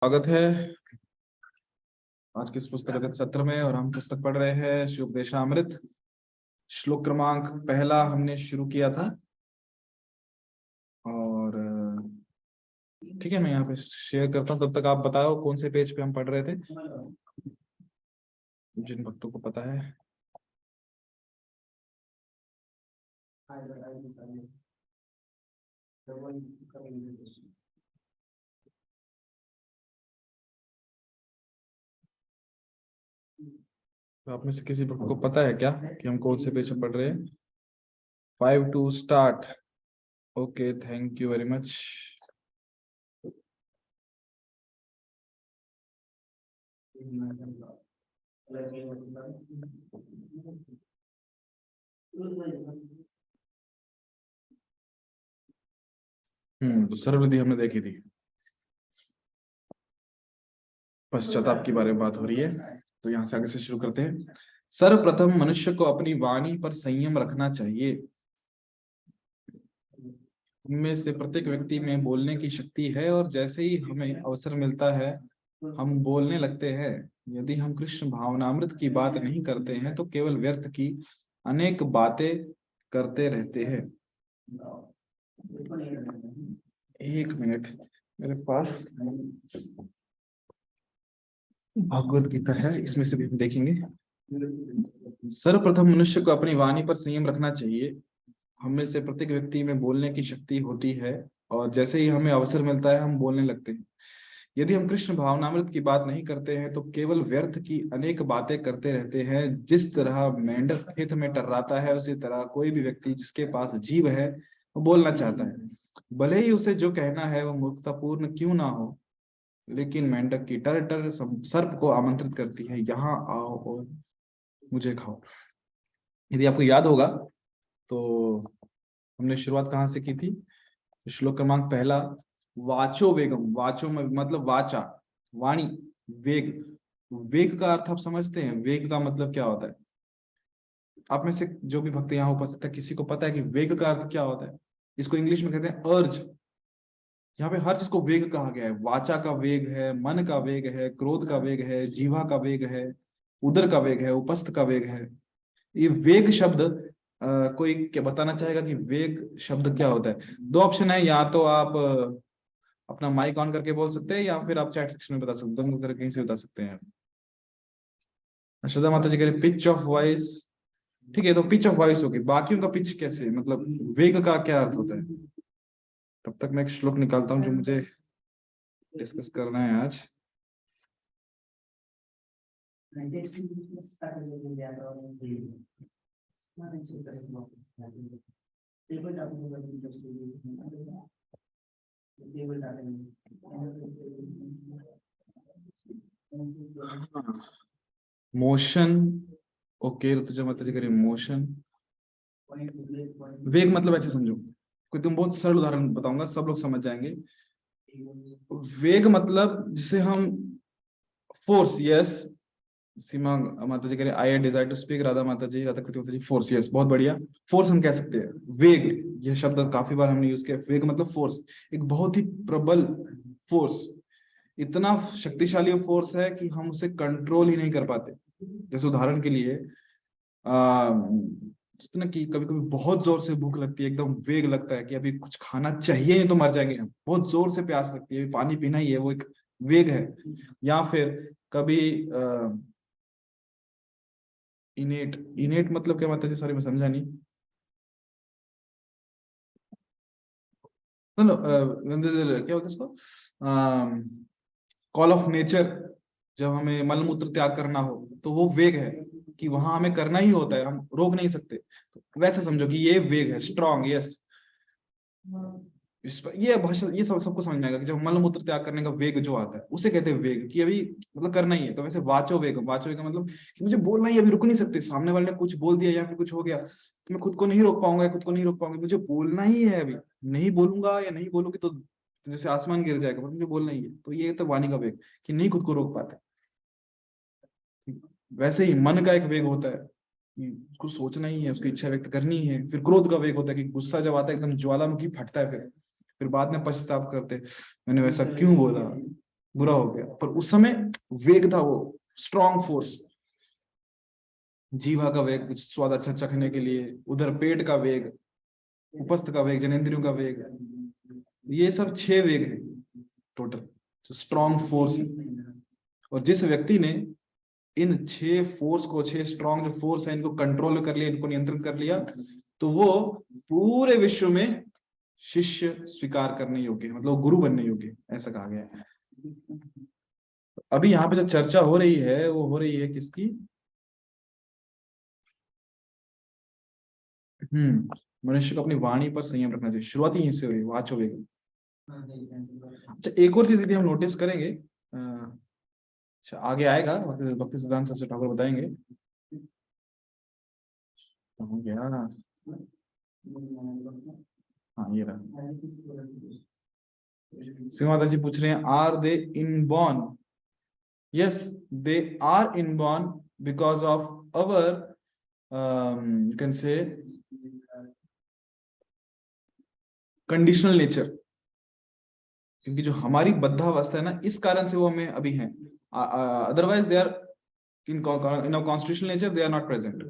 स्वागत है आज के इस पुस्तक सत्र में। और हम पुस्तक पढ़ रहे हैं शिवोपदेशामृत। श्लोक क्रमांक पहला हमने शुरू किया था और ठीक है, मैं यहाँ पे शेयर करता हूँ। तब तक आप बताओ कौन से पेज पे हम पढ़ रहे थे, जिन भक्तों को पता है। तो आप में से किसी भक्त को पता है क्या कि हम कौन से पेज पे पढ़ रहे हैं? 5 to start। Okay, thank you very much. तो सर्वविधि हमने देखी थी, पश्चाताप के बारे में बात हो रही है। तो यहाँ से आगे से शुरू करते हैं। सर्वप्रथम मनुष्य को अपनी वाणी पर संयम रखना चाहिए। उनमें से प्रत्येक व्यक्ति में बोलने की शक्ति है और जैसे ही हमें अवसर मिलता है हम बोलने लगते हैं। यदि हम कृष्ण भावनामृत की बात नहीं करते हैं तो केवल व्यर्थ की अनेक बातें करते रहते हैं। एक मिनट, मेरे पास भगवद गीता है, इसमें से भी हम देखेंगे। सर्वप्रथम मनुष्य को अपनी वाणी पर संयम रखना चाहिए। हमें से प्रत्येक व्यक्ति में बोलने की शक्ति होती है और जैसे ही हमें अवसर मिलता है हम बोलने लगते हैं। यदि हम कृष्ण भावनामृत की बात नहीं करते हैं तो केवल व्यर्थ की अनेक बातें करते रहते हैं। जिस तरह मेंढक खेत में टर्राता है, उसी तरह कोई भी व्यक्ति जिसके पास जीव है वो बोलना चाहता है, भले ही उसे जो कहना है वो मूर्खतापूर्ण क्यों ना हो। लेकिन मेंढक की टर टर सर्प को आमंत्रित करती है, यहाँ आओ और मुझे खाओ। यदि आपको याद होगा तो हमने शुरुआत कहाँ से की थी? श्लोक क्रमांक पहला, वाचो वेगम। वाचो में मतलब वाचा, वाणी, वेग। वेग का अर्थ आप समझते हैं? वेग का मतलब क्या होता है? आप में से जो भी भक्त यहाँ उपस्थित है, किसी को पता है कि वेग का अर्थ क्या होता है? इसको इंग्लिश में कहते हैं अर्ज। यहाँ पे हर चीज को वेग कहा गया है। वाचा का वेग है, मन का वेग है, क्रोध का वेग है, जीवा का वेग है, उदर का वेग है, उपस्थ का वेग है। ये वेग शब्द कोई क्या बताना चाहेगा कि वेग शब्द क्या होता है? दो ऑप्शन है, या तो आप अपना माइक ऑन करके बोल सकते हैं या फिर आप चैट सेक्शन में बता सकते हैं, दोनों तरह कहीं से बता सकते हैं। श्रद्धा माता जी कह रहे पिच ऑफ वॉइस। ठीक है, तो पिच ऑफ वॉइस होगी, बाकियों का पिच कैसे, मतलब वेग का क्या अर्थ होता है? तब तक मैं एक श्लोक निकालता हूँ जो मुझे डिस्कस करना है आज। मोशन। ओके, ऋतुजा माता जी करिए मोशन। वेग मतलब ऐसे समझो, कोई तुम बहुत सरल उदाहरण बताऊंगा, सब लोग समझ जाएंगे। वेग मतलब जिसे हम फोर्स, यस। सीमा माता जी कह रहे I desire to speak. Radha माता जी, राधा कृति माता जी, फोर्स, यस, बहुत बढ़िया। फोर्स हम कह सकते हैं। वेग, यह शब्द काफी बार हमने यूज किया। वेग मतलब फोर्स, एक बहुत ही प्रबल फोर्स, इतना शक्तिशाली फोर्स है कि हम उसे कंट्रोल ही नहीं कर पाते। जैसे उदाहरण के लिए जितना कि कभी कभी बहुत जोर से भूख लगती है, एकदम वेग लगता है कि अभी कुछ खाना चाहिए, नहीं तो मर जाएंगे हम, बहुत जोर से प्यास लगती है, पानी पीना ही है, वो एक वेग है। या फिर कभी इनेट। इनेट मतलब क्या माता जी? सॉरी, मैं समझा नहीं। क्या बोलते हैं इसको? Call of nature. जब हमें मलमूत्र त्याग करना हो तो वो वेग है कि वहां हमें करना ही होता है, हम रोक नहीं सकते। तो वैसे समझो कि ये वेग है, स्ट्रॉन्ग, यस। ये भाषा, ये सबको समझ में आएगा कि जब मलमूत्र त्याग करने का वेग जो आता है उसे कहते हैं वेग, कि अभी मतलब करना ही है। तो वैसे वाचो वेग, वाचो वेग का मतलब कि मुझे बोलना ही, अभी रुक नहीं सकते, सामने वाले ने कुछ बोल दिया या फिर कुछ हो गया तो मैं खुद को नहीं रोक पाऊंगा, खुद को नहीं रोक पाऊंगी, मुझे बोलना ही है। अभी नहीं बोलूंगा या नहीं बोलूंगी तो जैसे आसमान गिर जाएगा, पर मुझे बोलना ही है। तो ये तो वाणी का वेग, कि नहीं खुद को रोक पाते। वैसे ही मन का एक वेग होता है कि उसको सोचना ही है, उसकी इच्छा व्यक्त करनी ही है। फिर क्रोध का वेग होता है कि गुस्सा जब आता है एकदम ज्वालामुखी फटता है, फिर बाद में पश्चाताप करते, मैंने वैसा क्यों बोला, बुरा हो गया, पर उस समय वेग था, वो स्ट्रॉन्ग फोर्स, जीवा का वेग, कुछ स्वाद अच्छा चखने के लिए, उधर पेट का वेग, उपस्थ का वेग, जनेंद्रियों का वेग, ये सब 6 वेग है टोटल, तो स्ट्रॉन्ग फोर्स। और जिस व्यक्ति ने इन 6 फोर्स को, 6 स्ट्रॉन्ग जो फोर्स है, इनको कंट्रोल कर लिया, इनको नियंत्रित कर लिया, तो वो पूरे विश्व में शिष्य स्वीकार करने योग्य है, मतलब गुरु बनने योग्य है, ऐसा कहा गया है। अभी यहाँ पे जो चर्चा हो रही है वो हो रही है किसकी? मनुष्य को अपनी वाणी पर संयम रखना चाहिए, शुरुआत यहीं से हुई, वाचो वेग। अच्छा, एक और चीज यदि हम नोटिस करेंगे, अच्छा आगे आएगा, भक्ति सिद्धांत सरस्वती ठाकुर बताएंगे। हो गया, हाँ ये रहा। सिंह जी पूछ रहे हैं, are they inborn? Yes, they are inborn because of our you can say conditional nature, क्योंकि जो हमारी बद्धावस्था है ना, इस कारण से वो हमें अभी है, otherwise they are in constitutional nature, they are not present.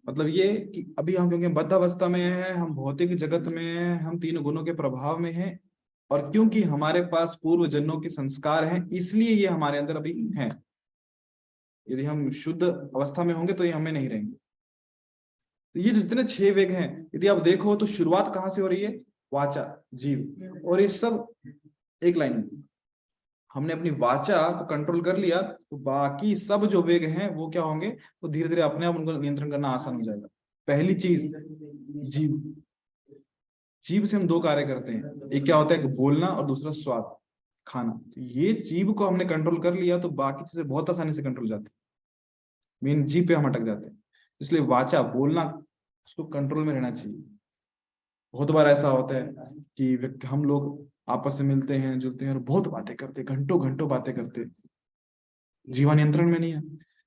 मतलब ये कि अभी हम क्योंकि बद्धावस्था में है, हम भौतिक जगत में हैं, हम 3 गुणों के प्रभाव में हैं, और क्योंकि हमारे पास पूर्व जन्मों के संस्कार हैं, इसलिए ये हमारे अंदर अभी हैं। यदि हम शुद्ध अवस्था में होंगे तो ये हमें नहीं रहेंगे। तो ये जितने 6 वेग हैं, यदि आप देखो तो शुरुआत कहाँ से हो रही है? वाचा, जीव, और ये सब एक लाइन में। हमने अपनी वाचा को कंट्रोल कर लिया तो बाकी सब जो वेग हैं वो क्या होंगे? तो धीरे धीरे अपने आप उनको नियंत्रण करना आसान हो जाएगा। पहली चीज, जीव। जीभ से हम 2 कार्य करते हैं, एक क्या होता है बोलना, और दूसरा स्वाद, खाना। तो ये जीभ को हमने कंट्रोल कर लिया तो बाकी चीजें बहुत आसानी से कंट्रोल जाती है, मेन जीभ पे हम अटक जाते हैं। इसलिए वाचा, बोलना, उसको कंट्रोल में रहना चाहिए। बहुत बार ऐसा होता है कि व्यक्ति, हम लोग आपस में मिलते हैं, जुलते हैं और बहुत बातें करते, घंटों घंटों बातें करते, जीवा नियंत्रण में नहीं है।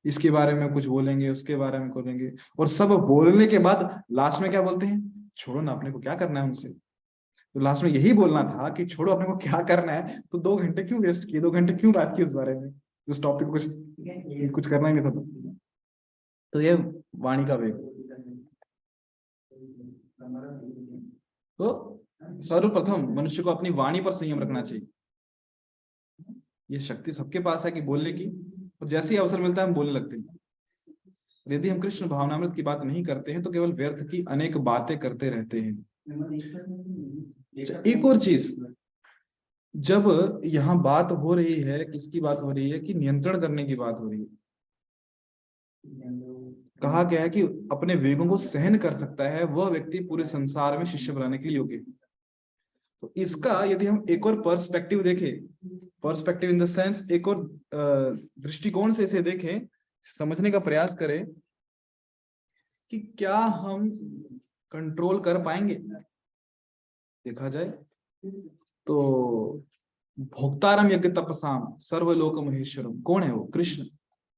इसके बारे में कुछ बोलेंगे, उसके बारे में बोलेंगे, और सब बोलने के बाद लास्ट में क्या बोलते हैं? छोड़ो ना, अपने को क्या करना है उनसे। तो लास्ट में यही बोलना था कि छोड़ो, अपने को क्या करना है, तो 2 घंटे क्यों वेस्ट किए, 2 घंटे क्यों बात की उस बारे में, उस टॉपिक कुछ करना ही नहीं था। तो ये वाणी का वेग। तो सर्वप्रथम मनुष्य को अपनी वाणी पर संयम रखना चाहिए। ये शक्ति सबके पास है कि बोलने की, और जैसे ही अवसर मिलता है हम बोलने लगते हैं। यदि हम कृष्ण भावनामृत की बात नहीं करते हैं तो केवल व्यर्थ की अनेक बातें करते रहते हैं। एक और चीज, जब यहाँ बात हो रही है, किसकी बात हो रही है? कि नियंत्रण करने की बात हो रही है। कहा गया है कि अपने वेगों को सहन कर सकता है वह व्यक्ति पूरे संसार में शिष्य बनाने के लिए योग्य है। तो इसका यदि हम एक और पर्सपेक्टिव देखें, पर्सपेक्टिव इन द सेंस, एक और दृष्टिकोण से इसे देखें, समझने का प्रयास करें कि क्या हम कंट्रोल कर पाएंगे। देखा जाए तो भोक्तारम यज्ञ तपसाम सर्वलोक महेश्वरम, कौन है वो? कृष्ण।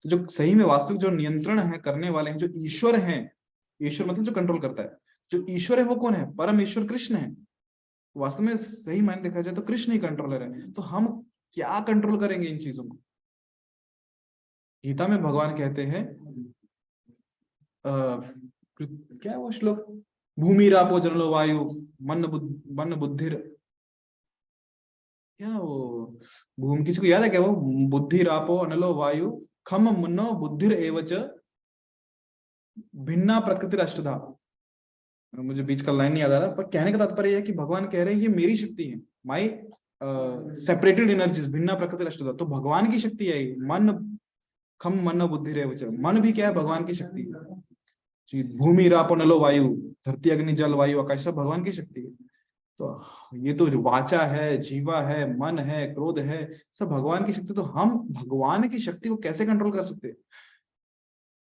तो जो सही में वास्तविक जो नियंत्रण है करने वाले हैं, जो ईश्वर हैं, ईश्वर मतलब जो कंट्रोल करता है, जो ईश्वर है वो कौन है? परम ईश्वर कृष्ण है। वास्तव में सही मायने देखा जाए तो कृष्ण ही कंट्रोलर है। तो हम क्या कंट्रोल करेंगे इन चीजों को? गीता में भगवान कहते हैं, क्या है वो श्लोक? भूमि रापो जलो वायु मन बुद्धिर, क्या वो भूमि, किसी को याद है क्या वो? बुद्धि रापो अनलो वायु खम मनो बुद्धिर एवच भिन्ना प्रकृति अष्टधा। मुझे बीच का लाइन नहीं याद आ रहा, पर कहने का तात्पर्य है कि भगवान कह रहे हैं ये मेरी शक्ति है, माई सेपरेटेड एनर्जीज, भिन्ना प्रकृति अष्टधा। तो भगवान की शक्ति है मन, खम मन बुद्धि रे, मन भी क्या है? भगवान की शक्ति है। भूमि रापो नलो वायु, धरती अग्नि जल वायु आकाश, सब भगवान की शक्ति है। तो ये तो जो वाचा है, जीवा है, मन है, क्रोध है, सब भगवान की शक्ति। तो हम भगवान की शक्ति को कैसे कंट्रोल कर सकते हैं?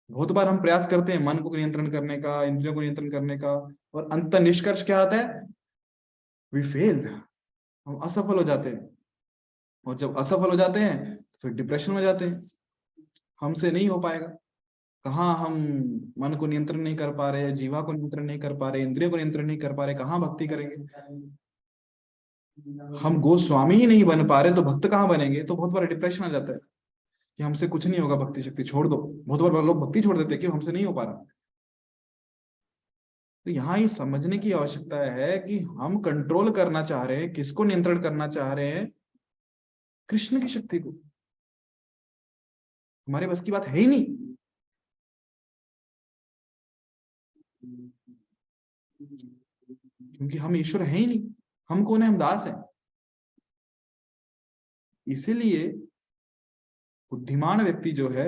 बहुत बार हम प्रयास करते हैं मन को नियंत्रण करने का, इंद्रियों को नियंत्रण करने का, और अंत निष्कर्ष क्या आता है? वी फेल, हम असफल हो जाते हैं। और जब असफल हो जाते हैं तो फिर डिप्रेशन में जाते हैं, हमसे नहीं हो पाएगा। कहाँ हम मन को नियंत्रण नहीं कर पा रहे, जीवा को नियंत्रण नहीं कर पा रहे, इंद्रियों को नियंत्रण नहीं कर पा रहे, कहाँ भक्ति करेंगे? हम गोस्वामी ही नहीं बन पा रहे तो भक्त कहाँ बनेंगे? तो बहुत बड़ा डिप्रेशन आ जाता है कि हमसे कुछ नहीं होगा, भक्ति शक्ति छोड़ दो। बहुत बार लोग भक्ति छोड़ देते हैं कि हमसे नहीं हो पा रहा। तो यहाँ ये समझने की आवश्यकता है कि हम कंट्रोल करना चाह रहे हैं, किसको नियंत्रण करना चाह रहे हैं? कृष्ण की शक्ति को। हमारे बस की बात है ही नहीं, क्योंकि हम ईश्वर हैं ही नहीं। हम कौन है? हम दास हैं। इसीलिए बुद्धिमान व्यक्ति जो है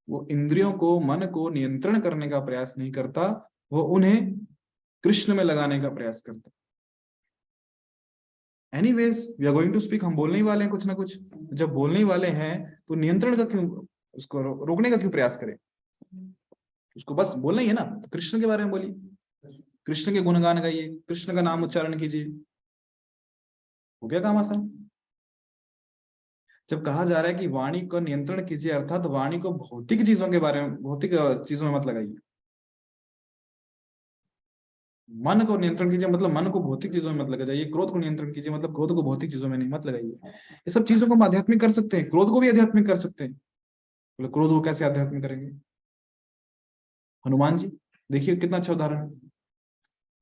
वो इंद्रियों को, मन को नियंत्रण करने का प्रयास नहीं करता, वो उन्हें कृष्ण में लगाने का प्रयास करता। Anyways we are going to speak, हम बोलने ही वाले हैं कुछ ना कुछ। जब बोलने ही वाले हैं तो नियंत्रण का क्यों, उसको रोकने का क्यों प्रयास करें? उसको बस बोलना ही है ना, तो कृष्ण के बारे में बोलिए, कृष्ण के गुणगान गाइए, कृष्ण का नाम उच्चारण कीजिए, हो गया काम आसान। जब कहा जा रहा है कि वाणी को नियंत्रण कीजिए, अर्थात वाणी को भौतिक चीजों के बारे में, भौतिक चीजों में मत लगाइए। मन को नियंत्रण कीजिए मतलब मन को भौतिक चीजों में मत लगा जाइए। क्रोध को नियंत्रण कीजिए मतलब क्रोध को भौतिक चीजों में नहीं मत लगाइए। ये सब चीजों को हम आध्यात्मिक कर सकते हैं, क्रोध को भी आध्यात्मिक कर सकते हैं। बोले क्रोध को कैसे आध्यात्मिक करेंगे? हनुमान जी देखिए कितना अच्छा उदाहरण।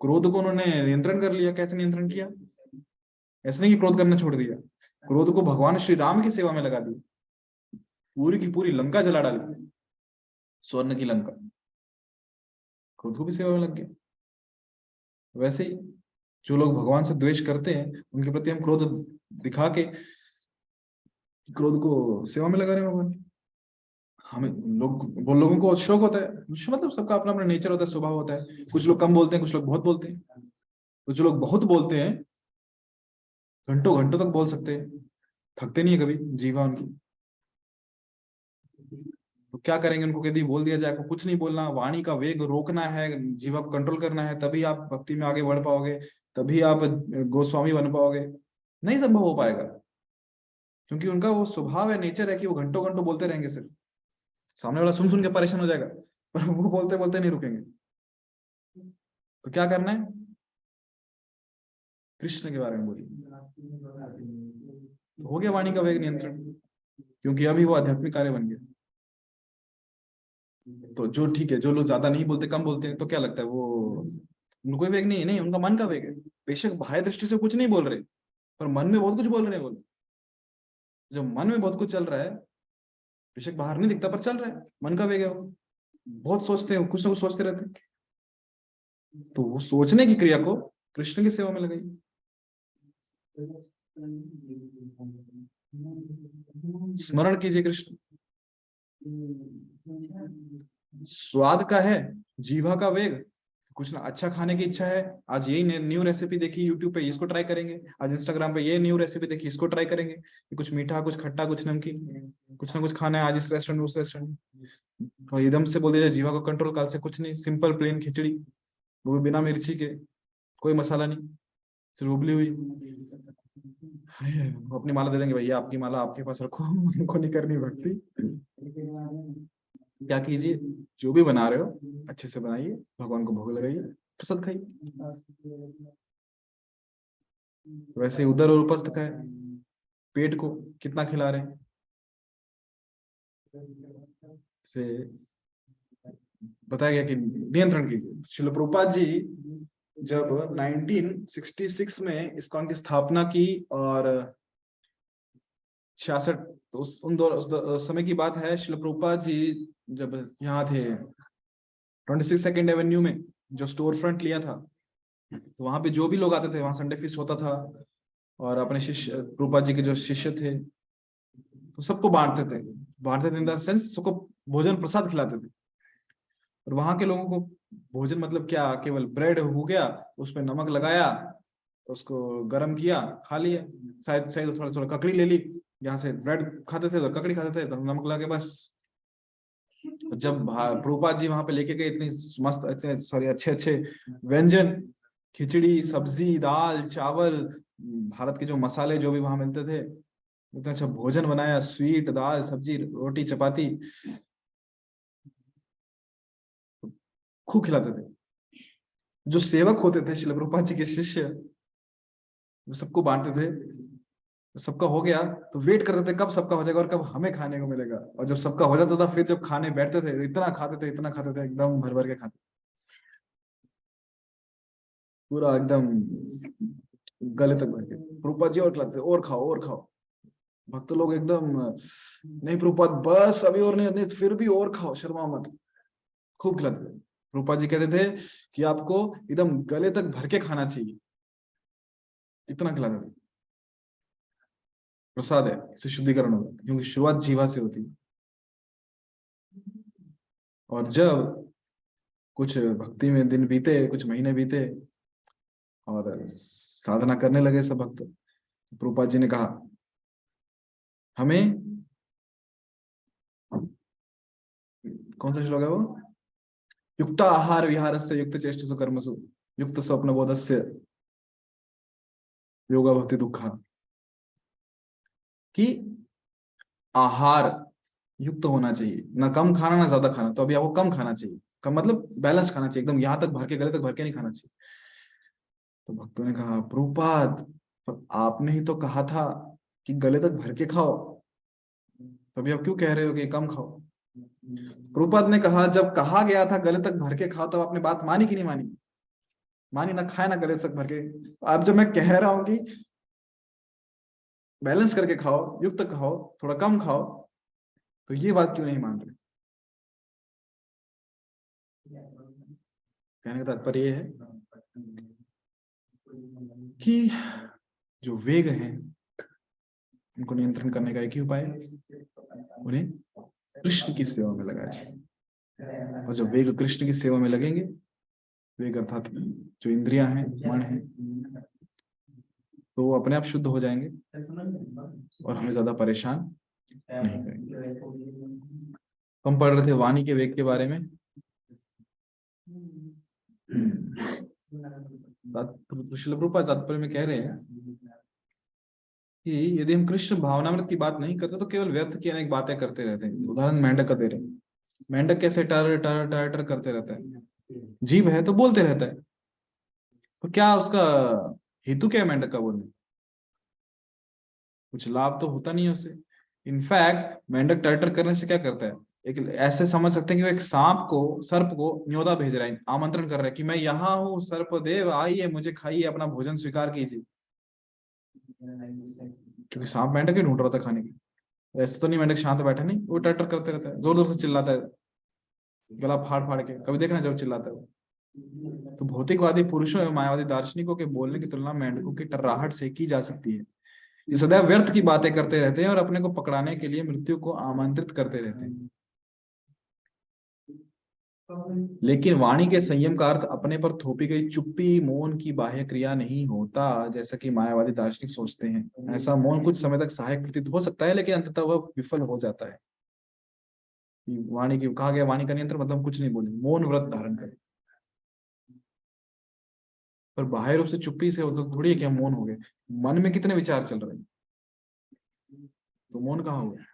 क्रोध को उन्होंने नियंत्रण कर लिया। कैसे नियंत्रण किया? ऐसा नहीं कि क्रोध करना छोड़ दिया, क्रोध को भगवान श्री राम की सेवा में लगा दिया, पूरी की पूरी लंका जला डाली, स्वर्ण की लंका। क्रोध को भी सेवा में लग गया। वैसे ही जो लोग भगवान से द्वेष करते हैं उनके प्रति हम क्रोध दिखा के क्रोध को सेवा में लगा रहे हैं भगवान। हमें लोग, वो लोगों को शौक होता है, मतलब सबका अपना अपना नेचर होता है, स्वभाव होता है। कुछ लोग कम बोलते हैं, कुछ लोग बहुत बोलते हैं। तो जो लोग बहुत बोलते हैं घंटों घंटों तक बोल सकते हैं, थकते नहीं है कभी जीवा उनकी। तो क्या करेंगे? उनको यदि बोल दिया जाए आपको कुछ नहीं बोलना, वाणी का वेग रोकना है, जीवा को कंट्रोल करना है, तभी आप भक्ति में आगे बढ़ पाओगे, तभी आप गोस्वामी बन पाओगे, नहीं संभव हो पाएगा। क्योंकि उनका वो स्वभाव है, नेचर है कि वो घंटों घंटों बोलते रहेंगे। सिर्फ सामने वाला सुन सुन के परेशान हो जाएगा, पर वो बोलते बोलते नहीं रुकेंगे। तो क्या करना है? कृष्ण के बारे में बोलिए। तो हो गया वाणी का वेग नियंत्रण, क्योंकि अभी वो आध्यात्मिक कार्य बन गया। तो जो ठीक है, जो लोग ज्यादा नहीं बोलते, कम बोलते हैं, तो क्या लगता है वो, उनको वेग नहीं है? नहीं, उनका मन का वेग है। बेशक बाह्य दृष्टि से कुछ नहीं बोल रहे, पर मन में बहुत कुछ बोल रहे हैं वो। जब मन में बहुत कुछ चल रहा है, बेशक बाहर नहीं दिखता पर चल रहा है, मन का वेग है वो। बहुत सोचते हैं, कुछ ना कुछ सोचते रहते हैं। तो वो सोचने की क्रिया को कृष्ण की सेवा में लगाई। स्मरण कीजिए कृष्ण। स्वाद का है, जीवा का वेग, कुछ ना अच्छा खाने की इच्छा है, आज यही न्यू रेसिपी देखी यूट्यूब पे, इसको ट्राई करेंगे। आज इंस्टाग्राम पे ये न्यू रेसिपी देखी, इसको ट्राई करेंगे। कुछ मीठा, कुछ खट्टा, कुछ नमकीन, कुछ ना कुछ खाना है आज इस रेस्टोरेंट उस रेस्टोरेंट। और एकदम से बोल दिया जीवा को कंट्रोल, काल से कुछ नहीं, सिंपल प्लेन खिचड़ी, वो भी बिना मिर्ची के, कोई मसाला नहीं, सिर्फ उबली हुई। वो अपनी माला दे देंगे, भैया आपकी माला आपके पास रखो, हमको नहीं करनी भक्ति। क्या कीजिए, जो भी बना रहे हो अच्छे से बनाइए, भगवान को भोग लगाइए, प्रसाद खाइए। वैसे उदर और उपस्थ का है, पेट को कितना खिला रहे हैं से बताया गया कि नियंत्रण कीजिए। श्रील प्रभुपाद जी जब 1966 में इस्कॉन की स्थापना की और 66, तो उस समय की बात है। श्रील प्रभुपाद जी जब यहाँ थे 26 सेकेंड एवेन्यू में जो स्टोर फ्रंट लिया था, तो वहां पे जो भी लोग आते थे, वहां संडे फीस्ट होता था, और अपने शिष्य प्रभुपाद जी के जो शिष्य थे तो सबको बांटते थे इन द सेंस सबको भोजन प्रसाद खिलाते थे। और वहां के लोगों को भोजन मतलब क्या, केवल ब्रेड हो गया, उसमें नमक लगाया, उसको गर्म किया, खा लिया। शायद शायद थोड़ा थोड़ा ककड़ी ले ली, यहाँ से ब्रेड खाते थे तो ककड़ी खाते थे, तो नमक लगा के बस। जब प्रभुपाद जी वहां पे लेके गए इतनी मस्त अच्छे, सॉरी अच्छे अच्छे व्यंजन, खिचड़ी, सब्जी, दाल, चावल, भारत के जो मसाले जो भी वहां मिलते थे, इतना अच्छा भोजन बनाया, स्वीट, दाल, सब्जी, रोटी, चपाती, खूब खिलाते थे। जो सेवक होते थे श्रील प्रभुपाद जी के शिष्य, वो सबको बांटते थे, तो सबका हो गया तो वेट करते थे कब सबका हो जाएगा और कब हमें खाने को मिलेगा। और जब सबका हो जाता था फिर जब खाने बैठते थे इतना खाते थे, इतना खाते थे, एकदम भर भर के खाते, पूरा एकदम गले तक भर के। प्रभुपाद जी और खिलाते थे, और खाओ और खाओ। भक्त लोग एकदम, नहीं प्रभुपाद बस अभी और नहीं, नहीं फिर भी और खाओ, शर्मा मत। खूब खिलाते थे। प्रभुपाद जी कहते थे कि आपको एकदम गले तक भर के खाना चाहिए, इतना खिलाते थे। प्रसाद है, इससे शुद्धिकरण होगा, क्योंकि शुरुआत जीवा से होती है। और जब कुछ भक्ति में दिन बीते, कुछ महीने बीते और साधना करने लगे सब भक्त, प्रभुपाद जी ने कहा हमें, कौन सा श्लोक है वो, युक्त आहार विहारस्य युक्त चेष्टसु कर्मसु युक्त स्वप्न बोधस्य योगा भक्ति दुखा, कि आहार युक्त होना चाहिए, ना कम खाना ना ज्यादा खाना। तो अभी आपको कम खाना चाहिए, कम मतलब बैलेंस खाना चाहिए, एकदम यहाँ तक भर के, गले तक भर के नहीं खाना चाहिए। तो भक्तों ने कहा प्रभुपाद पर आपने ही तो कहा था कि गले तक भर के खाओ, तभी आप क्यों कह रहे हो कि कम खाओ। प्रभुपाद ने कहा जब कहा गया था गले तक भर के खाओ, तब आपने बात मानी कि नहीं मानी? मानी ना, खाए ना गले तक भर के। अब जब मैं कह रहा हूं कि बैलेंस करके खाओ, युक्त खाओ, थोड़ा कम खाओ, तो ये बात क्यों नहीं मान रहे? कहने का तात्पर्य ये है कि जो वेग हैं उनको नियंत्रण करने का एक ही उपाय है, उन्हें कृष्ण की सेवा में लगाया जाए। और जब वेग कृष्ण की सेवा में लगेंगे, वेग अर्थात जो इंद्रियां हैं, मन है, तो वो अपने आप शुद्ध हो जाएंगे और हमें ज्यादा परेशान नहीं करेंगे। हम पढ़ रहे थे वाणी के वेग के बारे में। श्रील प्रभुपाद तात्पर्य में कह रहे हैं कि यदि हम कृष्ण भावनामृत की बात नहीं करते तो केवल व्यर्थ की अनेक बातें करते रहते हैं। उदाहरण मेंढक का दे रहे हैं। मेंढक कैसे टर टर टर टर करते रहता है, जीभ है तो बोलते रहता है, तो क्या उसका हेतु क्या है मेंढक का बोलने? कुछ लाभ तो होता नहीं है उससे। इनफैक्ट मेंढक टर टर करने से क्या करता है, एक ऐसे समझ सकते हैं कि वो एक सांप को, सर्प को न्योता भेज रहा है, आमंत्रण कर रहा है कि मैं यहाँ हूँ सर्प देव, आइए मुझे खाइए, अपना भोजन स्वीकार कीजिए। क्योंकि सांप मेंढक ही ढूंढ रहा था खाने की। ऐसे तो नहीं मेंढक शांत बैठा नहीं, वो टर टर करते रहता है, जोर जोर से चिल्लाता है, गला फाड़ फाड़ के। कभी देखना जब चिल्लाता है वो। तो भौतिकवादी पुरुषों एवं मायावादी दार्शनिकों के बोलने की तुलना मेंढकों की टर्राहट से की जा सकती है। ये सदैव व्यर्थ की बातें करते रहते हैं और अपने को पकड़ाने के लिए मृत्यु को आमंत्रित करते रहते हैं। लेकिन वाणी के संयम का अर्थ अपने पर थोपी गई चुप्पी, मौन की बाह्य क्रिया नहीं होता, जैसा कि मायावादी दार्शनिक सोचते हैं। ऐसा मौन कुछ समय तक सहायक प्रतीत हो सकता है, लेकिन अंततः वह विफल हो जाता है। वाणी की कहा गया, वाणी का नियंत्रण मतलब कुछ नहीं बोले, मौन व्रत धारण करें। पर बाह्य रूप से चुप्पी से तो थोड़ी है कि हम मौन हो गए, मन में कितने विचार चल रहे हैं, तो मौन कहाँ हो गया?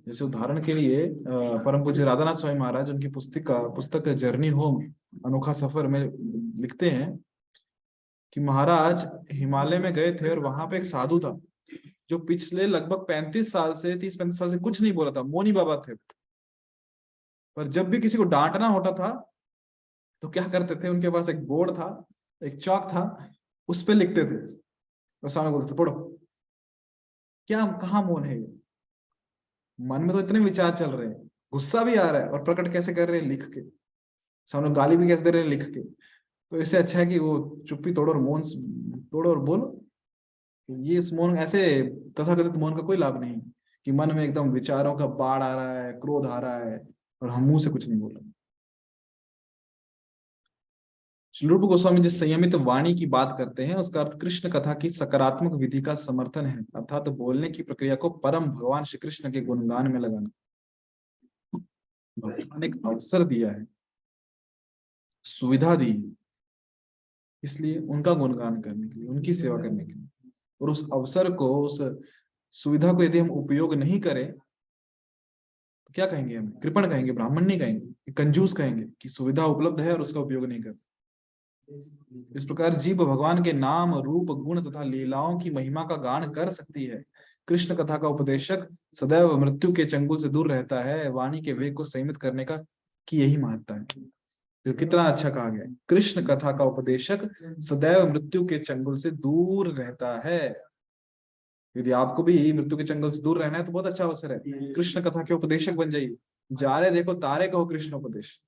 जैसे उदाहरण के लिए परम पूज्य राधानाथ स्वामी महाराज, उनकी पुस्तक जर्नी होम अनोखा सफर में लिखते हैं कि महाराज हिमालय में गए थे और वहां पे एक साधु था जो पिछले लगभग 35 साल से 30-35 साल से कुछ नहीं बोला था, मौनी बाबा थे। पर जब भी किसी को डांटना होता था तो क्या करते थे, उनके पास एक बोर्ड था, एक चौक था, उस पे लिखते थे और सामने बोलते थे पढ़ो। क्या, कहाँ मौन है ये? मन में तो इतने विचार चल रहे हैं, गुस्सा भी आ रहा है और प्रकट कैसे कर रहे हैं, लिख के। सामने गाली भी कैसे दे रहे हैं, लिख के। तो इससे अच्छा है कि वो चुप्पी तोड़ो और मौन तोड़ो और बोलो। ये इस मौन, ऐसे तथाकथित मौन का कोई लाभ नहीं कि मन में एकदम विचारों का बाढ़ आ रहा है, क्रोध आ रहा है और हम मुंह से कुछ नहीं बोल रहे। श्री रूप गोस्वामी जिस संयमित वाणी की बात करते हैं उसका अर्थ कृष्ण कथा की सकारात्मक विधि का समर्थन है, अर्थात बोलने की प्रक्रिया को परम भगवान श्री कृष्ण के गुणगान में लगाना। भगवान ने एक अवसर दिया है, सुविधा दी है, इसलिए उनका गुणगान करने के लिए, उनकी सेवा करने के लिए। और उस अवसर को, उस सुविधा को यदि हम उपयोग नहीं करें तो क्या कहेंगे, हम कृपण कहेंगे, ब्राह्मण नहीं कहेंगे, कंजूस कहेंगे कि सुविधा उपलब्ध है और उसका उपयोग नहीं कर। इस प्रकार जीव भगवान के नाम, रूप, गुण तथा लीलाओं की महिमा का गान कर सकती है। कृष्ण कथा का उपदेशक सदैव मृत्यु के चंगुल से दूर रहता है। वाणी के वेग को संयमित करने का की यही महत्ता है। तो कितना अच्छा कहा गया, कृष्ण कथा का उपदेशक सदैव मृत्यु के चंगुल से दूर रहता है। यदि आपको भी मृत्यु के चंगुल से दूर रहना है तो बहुत अच्छा अवसर है, कृष्ण कथा के उपदेशक बन जाइए। जा रहे देखो तारे कहो कृष्ण उपदेश,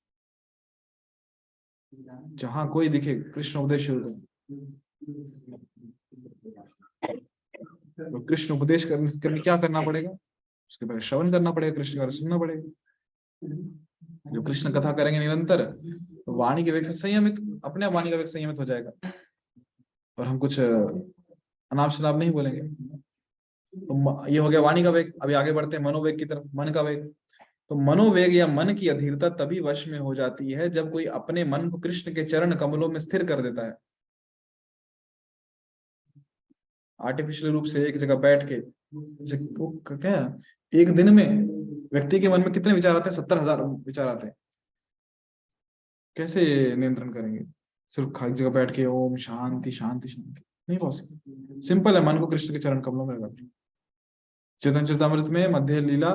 जहां कोई दिखे कृष्ण उपदेश शुरू करो। तो कृष्ण उपदेश करने क्या करना पड़ेगा, उसके पहले श्रवण करना पड़ेगा, कृष्ण के बारे में सुनना पड़ेगा। जो कृष्ण कथा करेंगे निरंतर, तो वाणी के वेग से संयमित, अपने आप वाणी का वेग संयमित हो जाएगा और हम कुछ अनाप शनाप नहीं बोलेंगे। तो ये हो गया वाणी का वेग। अभी आगे बढ़ते हैं मनोवेग की तरफ। मन का वेग, तो मनोवेग या मन की अधीरता तभी वश में हो जाती है जब कोई अपने मन को कृष्ण के चरण कमलों में स्थिर कर देता है। आर्टिफिशियल रूप से एक जगह बैठ के, जैसे वो क्या, एक दिन में व्यक्ति के मन में कितने विचार आते हैं, 70,000 विचार आते हैं। कैसे नियंत्रण करेंगे? सिर्फ खाली जगह बैठ के ओम शांति शांति शांति, नहीं पॉसिबल। सिंपल है, मन को कृष्ण के चरण कमलों में लगा। चेतन चरितमृत में मध्य लीला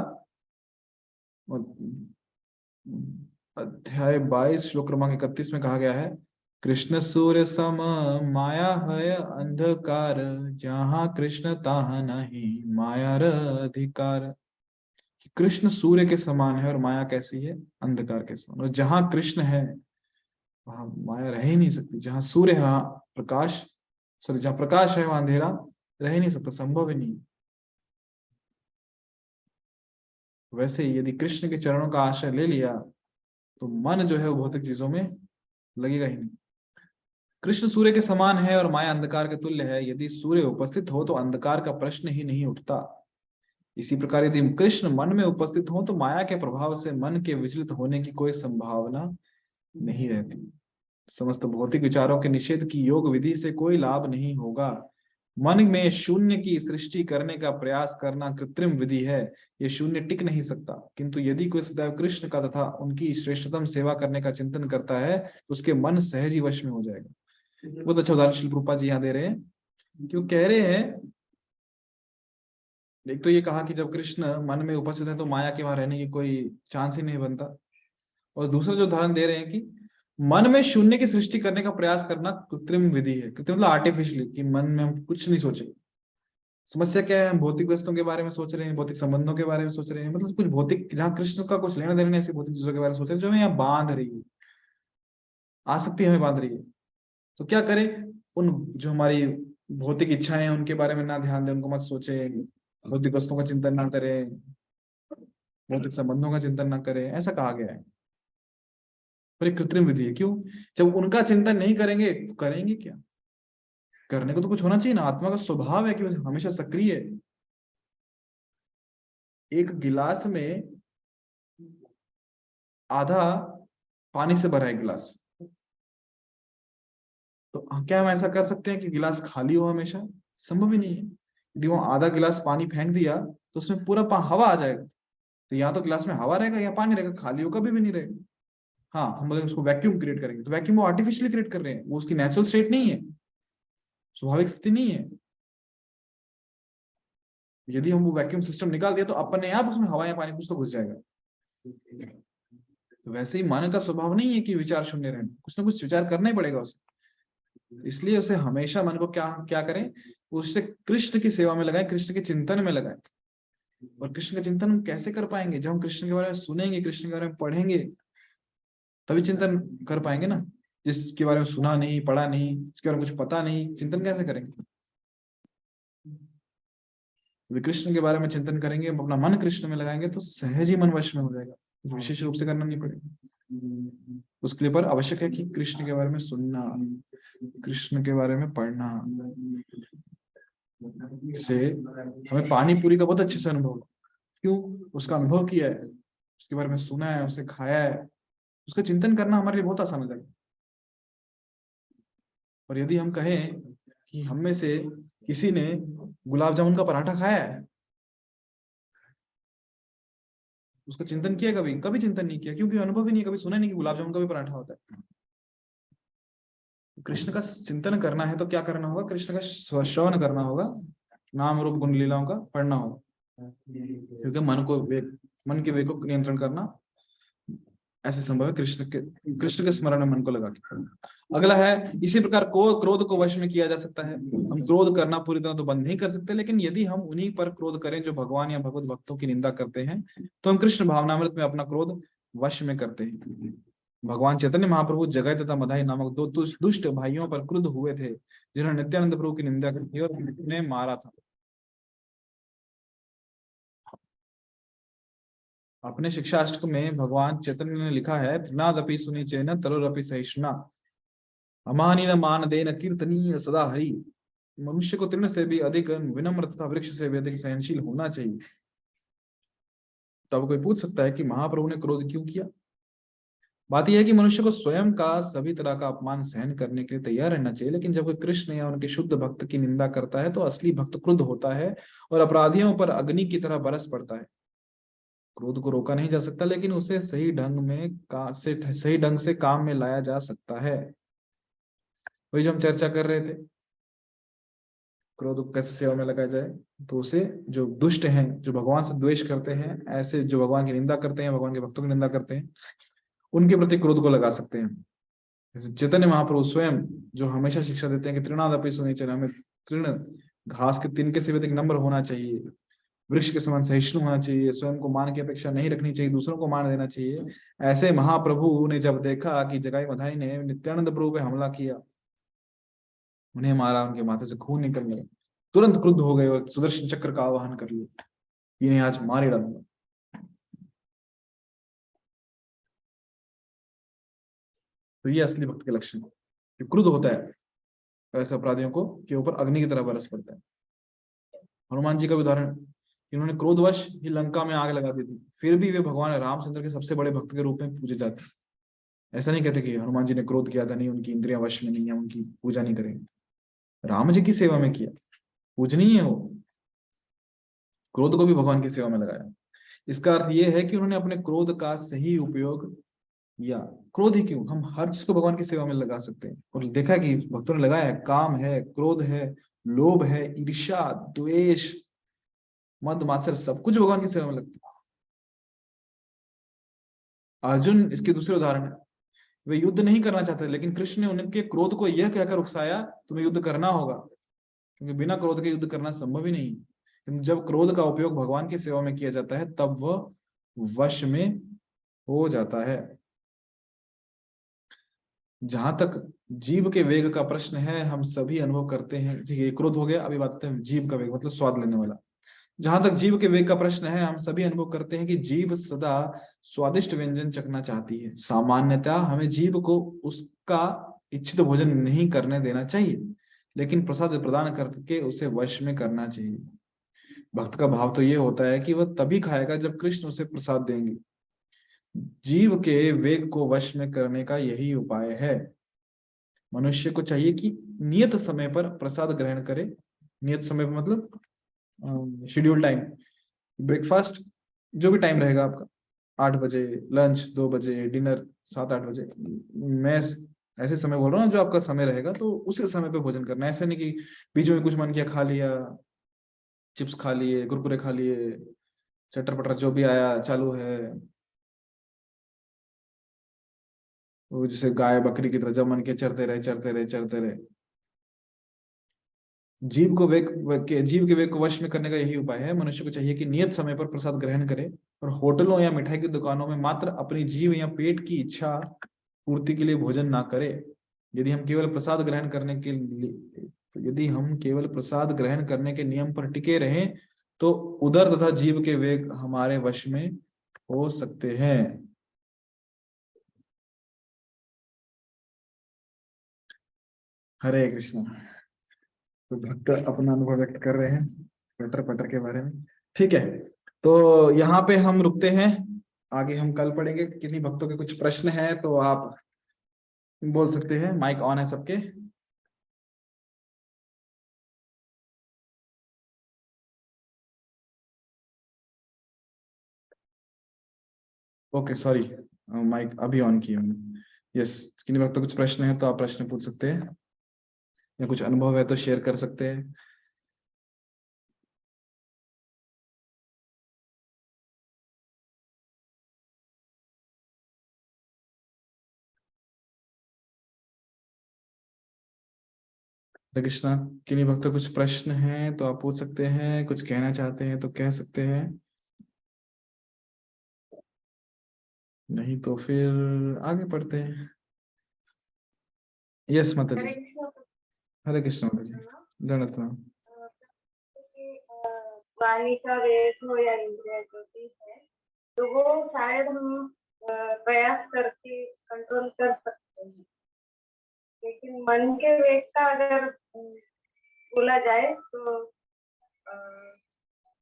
अध्याय 22 श्लोक क्रमांक 31 में कहा गया है, कृष्ण सूर्य सम माया है अंधकार, जहाँ कृष्ण ताहाँ नहीं माया र अधिकार। कृष्ण सूर्य के समान है और माया कैसी है, अंधकार के समान। और जहां कृष्ण है वहां माया रह ही नहीं सकती। जहां सूर्य है वहां प्रकाश, सॉरी जहां प्रकाश है वहां अंधेरा रह ही नहीं सकता, संभव ही नहीं। वैसे ही यदि कृष्ण के चरणों का आश्रय ले लिया तो मन जो है वो भौतिक चीजों में लगेगा ही नहीं। कृष्ण सूर्य के समान है और माया अंधकार के तुल्य है। यदि सूर्य उपस्थित हो तो अंधकार का प्रश्न ही नहीं उठता। इसी प्रकार यदि कृष्ण मन में उपस्थित हो तो माया के प्रभाव से मन के विचलित होने की कोई संभावना नहीं रहती। समस्त भौतिक विचारों के निषेध की योग विधि से कोई लाभ नहीं होगा। मन में शून्य की सृष्टि करने का प्रयास करना कृत्रिम विधि है। ये शून्य टिक नहीं सकता। किंतु यदि कोई सदैव कृष्ण का तथा उनकी श्रेष्ठतम सेवा करने का चिंतन करता है तो उसके मन सहज ही वश में हो जाएगा। बहुत अच्छा उदाहरण शिल प्रभुपाद जी यहाँ दे रहे हैं। क्यों कह रहे हैं, एक तो ये कहा कि जब कृष्ण मन में उपस्थित है तो माया के वहां रहने की कोई चांस ही नहीं बनता। और दूसरा जो उदाहरण दे रहे हैं कि मन में शून्य की सृष्टि करने का प्रयास करना कृत्रिम विधि है। कृत्रिम मतलब आर्टिफिशियली, कि मन में हम कुछ नहीं सोचे। समस्या क्या है, हम भौतिक वस्तुओं के बारे में सोच रहे हैं, भौतिक संबंधों के बारे में सोच रहे हैं, मतलब कुछ भौतिक, जहाँ कृष्ण का कुछ लेना देना नहीं, ऐसी भौतिक चीजों के बारे में सोच रहे हैं जो हमें यहाँ बांध रही है, आसक्ति हमें बांध रही है। तो क्या करें, उन जो हमारी भौतिक इच्छाएं हैं उनके बारे में ना ध्यान दें, उनको मत सोचे, भौतिक वस्तुओं का चिंतन ना करें, भौतिक संबंधों का चिंतन ना करें, ऐसा कहा गया है। पर एक कृत्रिम विधि है। क्यों? जब उनका चिंतन नहीं करेंगे तो करेंगे क्या? करने को तो कुछ होना चाहिए ना। आत्मा का स्वभाव है कि वो हमेशा सक्रिय है। एक गिलास में आधा पानी से भरा है गिलास, तो क्या हम ऐसा कर सकते हैं कि गिलास खाली हो हमेशा? संभव ही नहीं है। यदि वो आधा गिलास पानी फेंक दिया तो उसमें पूरा हवा आ जाएगा। तो या तो गिलास में हवा रहेगा या पानी रहेगा, खाली हो कभी भी नहीं रहेगा। हाँ, हम बोले उसको वैक्यूम क्रिएट करेंगे, तो वैक्यूम वो आर्टिफिशियली क्रिएट कर रहे हैं, वो उसकी नेचुरल स्टेट नहीं है, स्वाभाविक स्थिति नहीं है। यदि हम वो वैक्यूम सिस्टम निकाल दिया तो अपने आप उसमें हवा या पानी कुछ तो घुस जाएगा। तो वैसे ही मन का स्वभाव नहीं है कि विचार शून्य रहना, कुछ ना कुछ विचार करना ही पड़ेगा उसे। इसलिए उसे हमेशा मन को क्या क्या करें, उससे कृष्ण की सेवा में लगाएं, कृष्ण के चिंतन में लगाएं। और कृष्ण का चिंतन हम कैसे कर पाएंगे? जब हम कृष्ण के बारे में सुनेंगे, कृष्ण के बारे में पढ़ेंगे, तभी चिंतन कर पाएंगे ना। जिसके बारे में सुना नहीं, पढ़ा नहीं, इसके बारे में कुछ पता नहीं, चिंतन कैसे करेंगे? यदि कृष्ण के बारे में चिंतन करेंगे, अपना मन कृष्ण में लगाएंगे तो सहज ही मन वश में हो जाएगा, विशेष रूप से करना नहीं पड़ेगा। उसके लिए पर आवश्यक है कि कृष्ण के बारे में सुनना, कृष्ण के बारे में पढ़ना, से हमें पानी पूरी का बहुत अच्छे से अनुभव। क्यों? उसका अनुभव किया है, उसके बारे में सुना है, उसे खाया है, उसका चिंतन करना हमारे लिए बहुत आसान हो जाएगा। और यदि हम कहें कि हम में से किसी ने गुलाब जामुन का पराठा खाया है, उसका चिंतन किया कभी? कभी चिंतन नहीं किया, क्योंकि अनुभव ही नहीं, कभी सुना नहीं कि गुलाब जामुन का भी पराठा होता है। कृष्ण का चिंतन करना है तो क्या करना होगा? कृष्ण का श्रवण करना होगा, नाम रूप गुण लीलाओं का पढ़ना होगा, क्योंकि मन के वेग को नियंत्रण करना ऐसे संभव है कृष्ण के स्मरण में मन को लगा के। अगला है, इसी प्रकार को क्रोध को वश में किया जा सकता है। हम क्रोध करना पूरी तरह तो बंद नहीं कर सकते, लेकिन यदि हम उन्हीं पर क्रोध करें जो भगवान या भगवत भक्तों की निंदा करते हैं, तो हम कृष्ण भावनामृत में अपना क्रोध वश में करते हैं। भगवान चैतन्य महाप्रभु जगय तथा मधाई नामक दो दुष्ट भाइयों पर क्रुद्ध हुए थे, जिन्होंने नित्यानंद प्रभु की निंदा की और उन्हें मारा था। अपने शिक्षाष्टक में भगवान चैतन्य ने लिखा है, त्रिनादपि सुनी चैन तरुरपि सहिष्णुना अमानीन मानदेन कीर्तनीय सदा हरि। मनुष्य को तृण से भी अधिक विनम्र तथा वृक्ष से भी अधिक सहनशील होना चाहिए। तब कोई पूछ सकता है कि महाप्रभु ने क्रोध क्यों किया? बात यह है कि मनुष्य को स्वयं का सभी तरह का अपमान सहन करने के लिए तैयार रहना चाहिए, लेकिन जब कोई कृष्ण या उनके शुद्ध भक्त की निंदा करता है तो असली भक्त क्रुद्ध होता है और अपराधियों पर अग्नि की तरह बरस पड़ता है। क्रोध को रोका नहीं जा सकता, लेकिन उसे सही ढंग से काम में लाया जा सकता है। वही जो हम चर्चा कर रहे थे, क्रोध को कैसे सेवा में लगाया जाए। तो उसे जो दुष्ट हैं, जो भगवान से द्वेष करते हैं, ऐसे जो भगवान की निंदा करते हैं, भगवान के भक्तों की निंदा करते हैं, उनके प्रति क्रोध को लगा सकते हैं। जैसे चैतन्य महाप्रभु स्वयं जो हमेशा शिक्षा देते हैं कि तृणादपि सुनीचर, हमें तृण घास के तिनके से भी अधिक नम्र होना चाहिए, वृक्ष के समान सहिष्णु होना चाहिए, स्वयं को मान की अपेक्षा नहीं रखनी चाहिए, दूसरों को मान देना चाहिए। ऐसे महाप्रभु ने जब देखा कि जगाई मधाई ने नित्यानंद प्रभु पे हमला किया, उन्हें मारा, उनके माथे से खून निकलने लगा, तुरंत क्रुद्ध हो गए और सुदर्शन चक्र का आवाहन कर लिया, इन्हें आज मार ही डालूंगा। तो ये असली भक्त के लक्षण है, क्रुद्ध होता है ऐसे अपराधियों को के ऊपर अग्नि की तरह बरस पड़ता है। हनुमान जी का भी उदाहरण, इन्होंने क्रोधवश ही लंका में आग लगा दी थी, फिर भी वे भगवान रामचंद्र के सबसे बड़े भक्त के रूप में पूजे जाते हैं। ऐसा नहीं कहते कि हनुमान जी ने क्रोध किया था, नहीं, उनकी इंद्रियां वश में नहीं है, उनकी पूजा नहीं करेंगे। राम जी की सेवा में किया, पूजनीय है वो, क्रोध को भी भगवान की सेवा में लगाया। इसका अर्थ यह है कि उन्होंने अपने क्रोध का सही उपयोग किया। क्रोध ही क्यों, हम हर चीज को भगवान की सेवा में लगा सकते हैं, और देखा कि भक्तों ने लगाया है। काम है, क्रोध है, लोभ है, ईर्ष्या, द्वेष, मद मात्सर्य, सब कुछ भगवान की सेवा में लगता है। अर्जुन इसके दूसरे उदाहरण है, वे युद्ध नहीं करना चाहते, लेकिन कृष्ण ने उनके क्रोध को यह कहकर उकसाया, तुम्हें युद्ध करना होगा, क्योंकि बिना क्रोध के युद्ध करना संभव ही नहीं। लेकिन जब क्रोध का उपयोग भगवान की सेवा में किया जाता है, तब वह वश में हो जाता है। जहां तक जीव के वेग का प्रश्न है, हम सभी अनुभव करते हैं, ठीक है, ये क्रोध हो गया। अभी बात करते हैं जीव का वेग, मतलब स्वाद लेने वाला। जहां तक जीव के वेग का प्रश्न है, हम सभी अनुभव करते हैं कि जीव सदा स्वादिष्ट व्यंजन चखना चाहती है। सामान्यतः हमें जीव को उसका इच्छित भोजन नहीं करने देना चाहिए, लेकिन प्रसाद प्रदान करके उसे वश में करना चाहिए। भक्त का भाव तो ये होता है कि वह तभी खाएगा जब कृष्ण उसे प्रसाद देंगे। जीव के वेग को वश में करने का यही उपाय है। मनुष्य को चाहिए कि नियत समय पर प्रसाद ग्रहण करे। नियत समय पर मतलब शेड्यूल टाइम, ब्रेकफास्ट जो भी टाइम रहेगा आपका, 8 बजे, लंच 2 बजे, डिनर 7-8 बजे, मैं ऐसे समय बोल रहा हूँ जो आपका समय रहेगा, तो उसी समय पे भोजन करना है। ऐसा नहीं कि बीच में कुछ मन किया खा लिया, चिप्स खा लिए, कुरकुरे खा लिए, चटर पटर जो भी आया चालू है, वो जैसे गाय बकरी की तरह जब मन के चरते रहे चरते रहे चरते रहे। जीव के वेग को वश में करने का यही उपाय है। मनुष्य को चाहिए कि नियत समय पर प्रसाद ग्रहण करे, और होटलों या मिठाई की दुकानों में मात्र अपनी जीव या पेट की इच्छा पूर्ति के लिए भोजन ना करे। यदि हम केवल प्रसाद ग्रहण करने के लिए यदि हम केवल प्रसाद ग्रहण करने के नियम पर टिके रहें, तो उदर तथा जीव के वेग हमारे वश में हो सकते हैं। हरे कृष्ण। तो भक्त अपना अनुभव व्यक्त कर रहे हैं पटर पटर के बारे में। ठीक है, तो यहाँ पे हम रुकते हैं, आगे हम कल पढ़ेंगे। किन्हीं भक्तों के कुछ प्रश्न हैं तो आप बोल सकते हैं, माइक ऑन है सबके। ओके, सॉरी, माइक अभी ऑन किया हूँ। यस, किन्हीं वक्त कुछ प्रश्न है तो आप प्रश्न पूछ सकते हैं, या कुछ अनुभव है तो शेयर कर सकते हैं। हरे कृष्णा, किन्हीं वक्त कुछ प्रश्न हैं तो आप पूछ सकते हैं, कुछ कहना चाहते हैं तो कह सकते हैं, नहीं तो फिर आगे बढ़ते हैं। यस माता जी। हरे कृष्ण माता जी, दंडवत प्रणाम। वाणी का वेग हो या इंद्रिय ज्योति है, तो वो शायद हम प्रयास करके कंट्रोल कर सकते हैं, लेकिन मन के वेग का अगर बोला जाए तो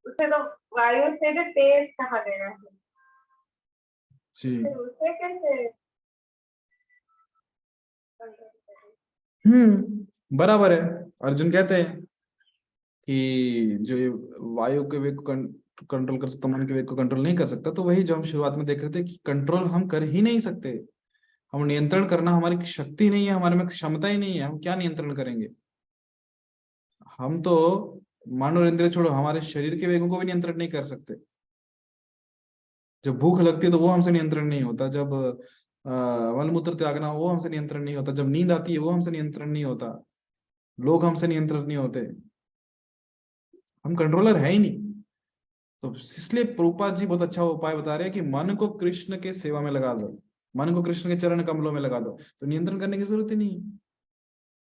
उसे तो वायु से भी तेज कहा गया है, जी। उसे कैसे कंट्रोल करें? बराबर है। अर्जुन कहते हैं कि जो ये वायु के वेग को कंट्रोल कर सकता, मन के वेग को कंट्रोल नहीं कर सकता, तो वही जो हम शुरुआत में देख रहे थे कि कंट्रोल हम कर ही नहीं सकते। हम नियंत्रण करना हमारी शक्ति नहीं है, हमारे में क्षमता ही नहीं है, हम क्या नियंत्रण करेंगे। हम तो मन और इंद्रिय छोड़ो, हमारे शरीर के वेगों को भी नियंत्रण नहीं कर सकते। जब भूख लगती है तो वो हमसे नियंत्रण नहीं होता, जब मलमूत्र त्यागना वो हमसे नियंत्रण नहीं होता, जब नींद आती है वो हमसे नियंत्रण नहीं होता, लोग हमसे नियंत्रण नहीं होते, हम कंट्रोलर है ही नहीं। तो इसलिए प्रभुपाद जी बहुत अच्छा उपाय बता रहे हैं कि मन को कृष्ण के सेवा में लगा दो, मन को कृष्ण के चरण कमलों में लगा दो, तो नियंत्रण करने की जरूरत ही नहीं है।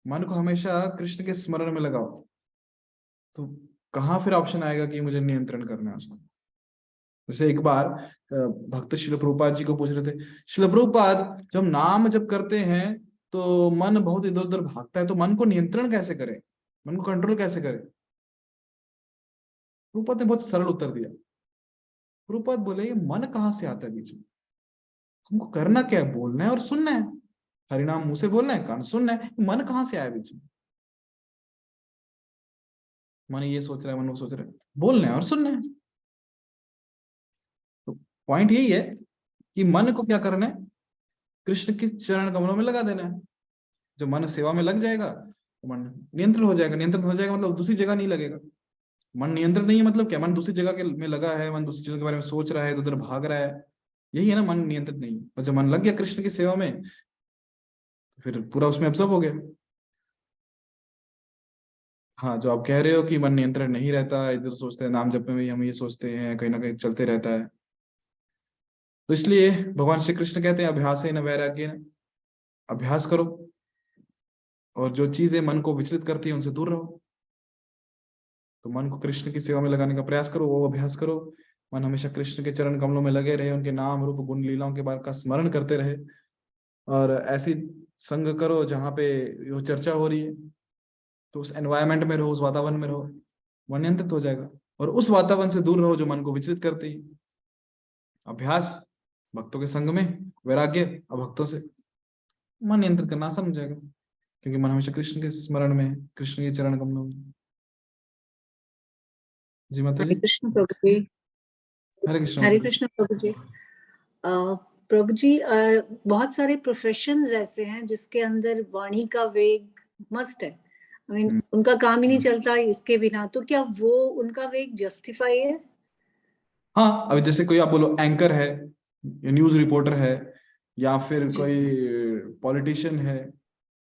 मन को हमेशा कृष्ण के स्मरण में लगाओ, तो कहाँ फिर ऑप्शन आएगा कि मुझे नियंत्रण करना है उसको। जैसे एक बार भक्त शिल प्रभुपाद जी को पूछ रहे थे, शिल प्रभुपाद जब नाम जब करते हैं तो मन बहुत इधर उधर भागता है, तो मन को नियंत्रण कैसे करें, मन को कंट्रोल कैसे करें। प्रभुपाद ने बहुत सरल उत्तर दिया। प्रभुपाद बोले, ये मन कहाँ से आता है बीच में, हमको करना क्या है, बोलना है और सुनना है, हरिनाम मुंह से बोलना है, कान से सुनना है, मन कहाँ से आया बीच में। मन ये सोच रहा है, मन वो सोच रहा है, बोलना है और सुनना है। तो पॉइंट यही है कि मन को क्या करना है, कृष्ण के चरण कमलों में लगा देना है। जब मन सेवा में लग जाएगा तो मन नियंत्रण हो जाएगा। नियंत्रण हो जाएगा मतलब दूसरी जगह नहीं लगेगा। मन नियंत्रण नहीं है मतलब क्या, मन दूसरी जगह के में लगा है, मन दूसरी चीजों के बारे में सोच रहा है, इधर उधर भाग रहा है, यही है ना मन नियंत्रित नहीं है। और जब मन लग गया कृष्ण की सेवा में तो फिर पूरा उसमें एब्जॉर्ब हो गया। हाँ, जो आप कह रहे हो कि मन नियंत्रण नहीं रहता, इधर सोचते हैं, नाम जपने में भी हम ये सोचते हैं, कहीं ना कहीं चलते रहता है। तो इसलिए भगवान श्री कृष्ण कहते हैं अभ्यास है न वैराग्य न, अभ्यास करो और जो चीजें मन को विचलित करती है उनसे दूर रहो। तो मन को कृष्ण की सेवा में लगाने का प्रयास करो, वो अभ्यास करो। मन हमेशा कृष्ण के चरण कमलों में लगे रहे, उनके नाम रूप गुण लीलाओं के बारे का स्मरण करते रहे, और ऐसी संग करो जहाँ पे वो चर्चा हो रही है, तो उस एनवायरमेंट में रहो, उस वातावरण में रहो, मन नियंत्रित हो जाएगा। और उस वातावरण से दूर रहो जो मन को विचलित करती है। अभ्यास भक्तों के संग में, वैराग्य अभक्तों से, मन नियंत्रित करना आसान हो जाएगा, क्योंकि मन हमेशा कृष्ण के स्मरण में है, कृष्ण के चरण कमलों में। जी माता हरे जी। कृष्ण प्रभु जी। हरे कृष्ण हरे माता जी। कृष्ण प्रभु जी। प्रभु जी, बहुत सारे प्रोफेशंस ऐसे हैं जिसके अंदर वाणी का वेग मस्ट है। आई मीन उनका काम ही नहीं चलता इसके बिना, तो क्या वो उनका वेग जस्टिफाई है? हाँ, अभी जैसे कोई आप बोलो एंकर है, न्यूज रिपोर्टर है, या फिर जी। कोई पॉलिटिशियन है,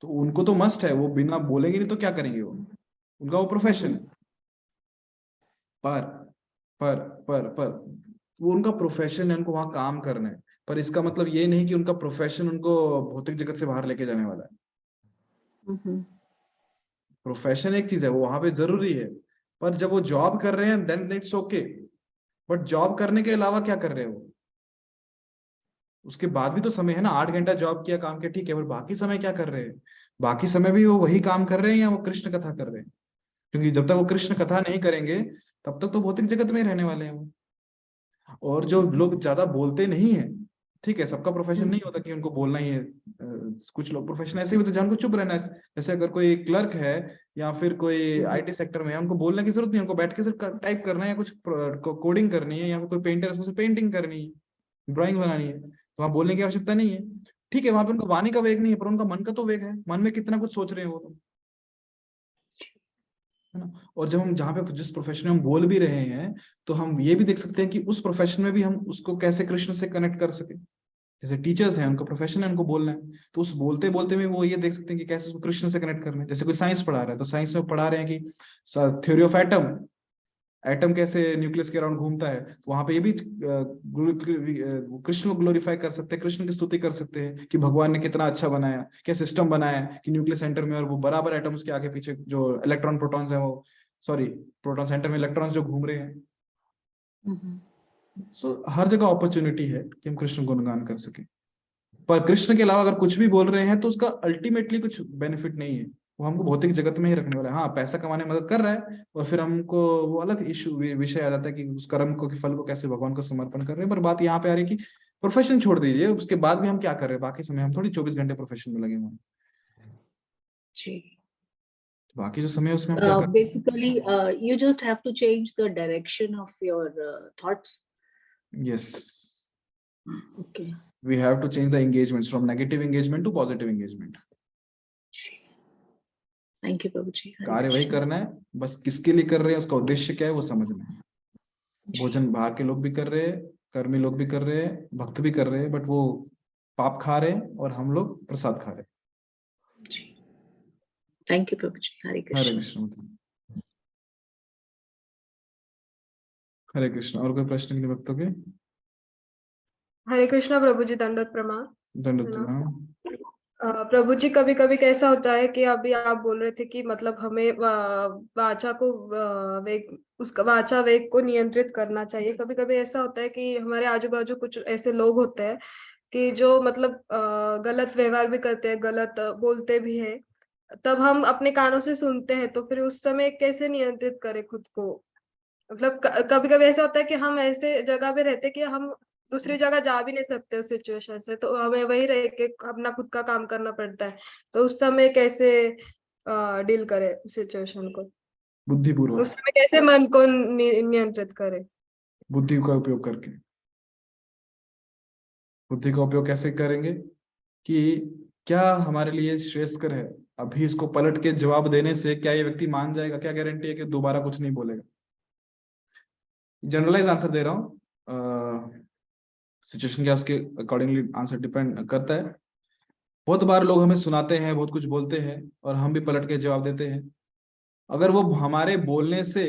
तो उनको तो मस्ट है, वो बिना बोलेंगे नहीं तो क्या करेंगे वो, उनका वो प्रोफेशन है। पर पर पर वो उनका प्रोफेशन है, उनको वहां काम करना है। पर इसका मतलब ये नहीं कि उनका प्रोफेशन उनको भौतिक जगत से बाहर लेके जाने वाला है। प्रोफेशन एक चीज है, वो वहां पे जरूरी है, पर जब वो जॉब कर रहे हैं then it's okay. But job करने के अलावा क्या कर रहे हो, उसके बाद भी तो समय है ना। 8 घंटा जॉब किया, काम किया, ठीक है, पर बाकी समय क्या कर रहे हैं। बाकी समय भी वो वही काम कर रहे हैं या वो कृष्ण कथा कर रहे हैं, क्योंकि जब तक वो कृष्ण कथा नहीं करेंगे तब तक तो भौतिक जगत में ही रहने वाले हैं वो। और जो लोग ज्यादा बोलते नहीं है, ठीक है, सबका प्रोफेशन नहीं होता कि उनको बोलना ही है। कुछ लोग प्रोफेशन ऐसे भी होते हैं जहाँ उनको चुप रहना है। जैसे अगर कोई क्लर्क है या फिर कोई आईटी सेक्टर में है, उनको बोलने की जरूरत नहीं, उनको बैठ के सिर्फ टाइप करना है, या कुछ कोडिंग करनी है, या फिर कोई पेंटर है उसको पेंटिंग करनी है, ड्राइंग बनानी है, तो वहाँ बोलने की आवश्यकता नहीं है। ठीक है, वहां पे उनका वाणी का वेग नहीं है, पर उनका मन का तो वेग है, मन में कितना कुछ सोच रहे हैं वो तो, है ना। और जब हम जहाँ पे जिस प्रोफेशन में हम बोल भी रहे हैं, तो हम ये भी देख सकते हैं कि उस प्रोफेशन में भी हम उसको कैसे कृष्ण से कनेक्ट कर सके। जैसे टीचर्स हैं, उनका प्रोफेशन है, उनको बोलना है, तो उस बोलते बोलते में वो ये देख सकते हैं कि कैसे उसको कृष्ण से कनेक्ट करना है। जैसे कोई साइंस पढ़ा रहा है, तो साइंस में पढ़ा रहे हैं कि थ्योरी ऑफ एटम, एटम कैसे न्यूक्लियस के अराउंड घूमता है, तो वहां पे ये भी कृष्ण को ग्लोरीफाई कर सकते हैं, कृष्ण की स्तुति कर सकते हैं कि भगवान ने कितना अच्छा बनाया, क्या सिस्टम बनाया कि न्यूक्लियस सेंटर में और वो बराबर एटम्स के आगे पीछे जो इलेक्ट्रॉन प्रोटॉन्स है, वो सॉरी प्रोटॉन सेंटर में इलेक्ट्रॉन्स जो घूम रहे हैं। सो हर जगह अपॉर्चुनिटी है कि हम कृष्ण गुणगान कर सके। पर कृष्ण के अलावा अगर कुछ भी बोल रहे हैं तो उसका अल्टीमेटली कुछ बेनिफिट नहीं है, वो हमको भौतिक जगत में ही रखने वाला है। हाँ, पैसा कमाने में मदद कर रहा है, और फिर हमको वो अलग इशू विषय आ जाता है कि उस कर्म को, कि फल को कैसे भगवान को समर्पण कर रहे हैं। पर बात यहाँ पे आ रही है कि प्रोफेशन छोड़ दीजिए, उसके बाद भी हम क्या कर रहे हैं, बाकी समय हम थोड़ी 24 घंटे प्रोफेशन में लगे हुए हैं, जी। बाकी जो समय है उसमें हम क्या कर रहे Basically, you just have to change the direction of your thoughts. हैं। Yes, Okay. We have to change the engagement from negative engagement to positive engagement. Thank you, Prabhuji. Hare कार्य वही Krishna. करना है, बस किसके लिए कर रहे हैं, उसका उद्देश्य क्या है वो समझना है। जी। भोजन बाहर के लोग भी कर रहे हैं, कर्मी लोग भी कर रहे हैं, भक्त भी कर रहे हैं, बट वो पाप खा रहे हैं और हम लोग प्रसाद खा रहे हैं। जी। Thank you, Prabhuji. Hare Hare Krishna. Krishna. हरे कृष्ण। और कोई प्रश्न की भक्तों के? हरे कृष्णा प्रभु जी, दंडवत प्रणाम। दंडवत है ना? प्रणाम। प्रभु जी, कभी कभी कैसा होता है कि अभी आप बोल रहे थे कि मतलब हमें वाचा को वेग, उसका वाचा वेग को नियंत्रित करना चाहिए। कभी कभी ऐसा होता है कि हमारे आजू बाजू कुछ ऐसे लोग होते हैं कि जो मतलब गलत व्यवहार भी करते हैं, गलत बोलते भी हैं, तब हम अपने कानों से सुनते हैं, तो फिर उस समय कैसे नियंत्रित करें खुद को? मतलब कभी कभी ऐसा होता है कि हम ऐसे जगह पे रहते हैं कि हम दूसरी जगह जा भी नहीं सकते उस सिचुएशन से, तो हमें वही रह के अपना खुद का काम करना पड़ता है। तो उस समय कैसे डील करें सिचुएशन को? बुद्धिपूर्वक, उस समय कैसे मन को नियंत्रित करें? बुद्धि का उपयोग करके। बुद्धि का उपयोग कैसे करेंगे कि क्या हमारे लिए श्रेयस्कर है, अभी इसको पलट के जवाब देने से क्या ये व्यक्ति मान जाएगा, क्या गारंटी है कि दोबारा कुछ नहीं बोलेगा। जनरलाइज आंसर दे रहा हूँ, सिचुएशन क्या उसके अकॉर्डिंगली आंसर डिपेंड करता है। बहुत बार लोग हमें सुनाते हैं, बहुत कुछ बोलते हैं, और हम भी पलट के जवाब देते हैं। अगर वो हमारे बोलने से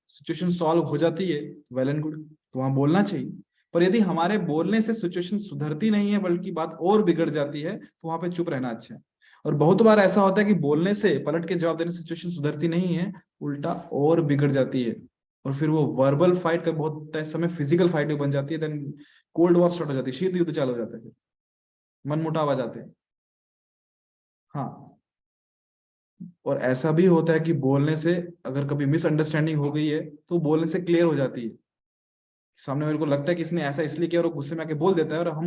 सिचुएशन सॉल्व हो जाती है, वेल एंड गुड, तो वहां बोलना चाहिए। पर यदि हमारे बोलने से सिचुएशन सुधरती नहीं है, बल्कि बात और बिगड़ जाती है, तो वहां पे चुप रहना अच्छा है। और बहुत बार ऐसा होता है कि बोलने से, पलट के जवाब देने से सिचुएशन सुधरती नहीं है, उल्टा और बिगड़ जाती है, और फिर वो वर्बल फाइट का बहुत समय फिजिकल फाइट भी बन जाती है। देन कोल्ड वॉर स्टार्ट हो जाती है, शीत युद्ध चालू हो जाता है, मन मुटाव आ जाते हैं। हाँ, और ऐसा भी होता है कि बोलने से अगर कभी मिसअंडरस्टैंडिंग हो गई है, तो बोलने से क्लियर हो जाती है। सामने वाले को लगता है कि इसने ऐसा इसलिए किया, और वो गुस्से में आके बोल देता है, और हम